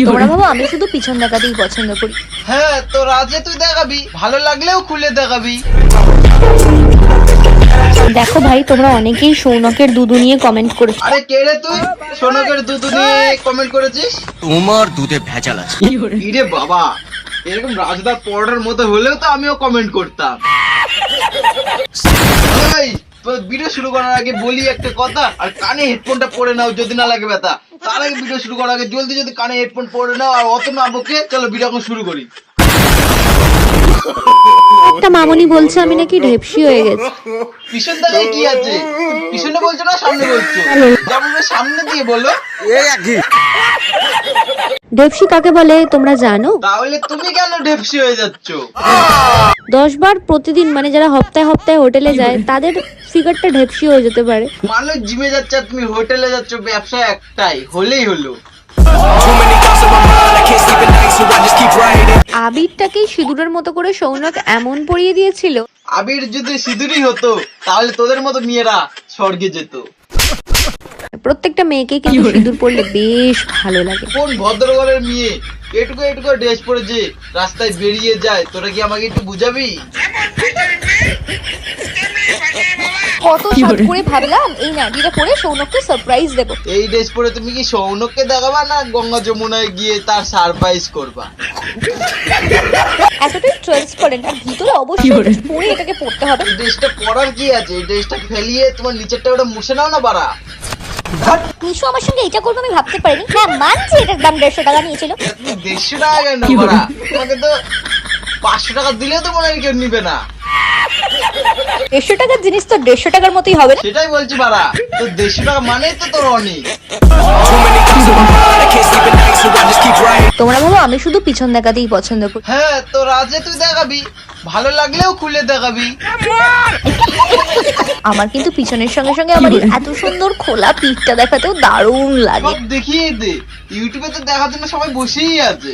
তোমরা ভাবো আমি শুধু পিছন দেখাতেই পছন্দ করি। হ্যাঁ তো রাজে তুই দেখাবি, ভালো লাগলেও খুলে দেখাবি। দেখো ভাই, তোমরা অনেকেই সৌনকের দুধু নিয়ে কমেন্ট করেছো। আরে কে রে তুই সোনকের দুধ নিয়ে কমেন্ট করেছিস? তোমার দুধে ভেজাল আছে। ইরে বাবা, এরকম রাজদার পরোটার মতো হলেও তো আমিও কমেন্ট করতাম। এই, তোর ভিডিও শুরু করার আগে বলি একটা কথা, আর কানে হেডফোনটা পরে নাও যদি না লাগে ব্যথা। তার আগে ভিডিও শুরু করার আগে জলদি যদি কানে হেডফোন পরে নাও আর অত না বকে, চলো ভিডিও এখন শুরু করি। একটা মামনি বলছে আমি নাকি ঢেপসি হয়ে গেছি। পিছন দাঁড়িয়ে কি আছে? পিছনে বলছো না সামনে বলছো? যেমন সামনে দিয়ে বলো। ঢেপসি কাকে বলে তোমরা জানো? তাহলে তুমি কেন ঢেপসি হয়ে যাচ্ছ? 10 বার প্রতিদিন, মানে যারা হপ্তাহে হপ্তাহে হোটেলে যায় তাদের ফিগারটা ঢেপসি হয়ে যেতে পারে। মানুষ জিমে যাচ্ছে আর তুমি হোটেলে যাচ্ছ, ব্যবসা একটাই, হলেই হলো। আবিরটাকেই সিঁদুরের মতো করে সৌনক এমন পরিয়ে দিয়েছিল। আবির যদি সিঁদুরই হতো তাহলে তোদের মতো মেয়েরা স্বর্গে যেত। প্রত্যেকটা মেয়েকে কিন্তু সিঁদুর পরলে বেশ ভালো লাগে। কোন ভদ্রঘরের মেয়ে এটুকু এটুকু ড্রেস পরেছে রাস্তায় বেরিয়ে যায়? তোরা কি আমাকে একটু বুঝাবি? কত সাত করে ভাবলাম এই নাইটিটা পরে সৌনককে সারপ্রাইজ দেব। এই ড্রেস পরে তুমি কি সৌনককে দেখাবা না গঙ্গা যমুনায় গিয়ে তার সারপ্রাইজ করবা? এতটাই ট্রান্সপারেন্ট আর ভিতরে অবশ্যই পরে এটাকে পড়তে হবে। এই ড্রেসটা পরার কি আছে? এই ড্রেসটা ফেলিয়ে তোমার নিচেরটা ওটা মুছে নাও না বাড়া। মিশু আমার সঙ্গে এটা করবে আমি ভাবতে পারিনি। হ্যাঁ মানছি এটার দাম 150 টাকা নিয়েছিল। 150 টাকা কেন বাড়া? তোমাকে তো 500 টাকা দিলেও তো মনে হয় কেউ নিবে না। 150 টাকার জিনিস তো 150 টাকার মতোই হবে না। সেটাই বলছি বাড়া, তো 150 টাকা মানেই তো তোর অনেক। তোমরা ভাবো আমি শুধু পিছন দেখাতেই পছন্দ করি। হ্যাঁ তো রাজে তুই দেখাবি, ভালো লাগলেও খুলে দেখাবি। আমার কিন্তু পিছনের সঙ্গে সঙ্গে আমার এই এত সুন্দর খোলা পিঠটা দেখাতেও দারুণ লাগে। সব দেখিয়ে দে, ইউটিউবে তো দেখার জন্য সবাই বসেই আছে।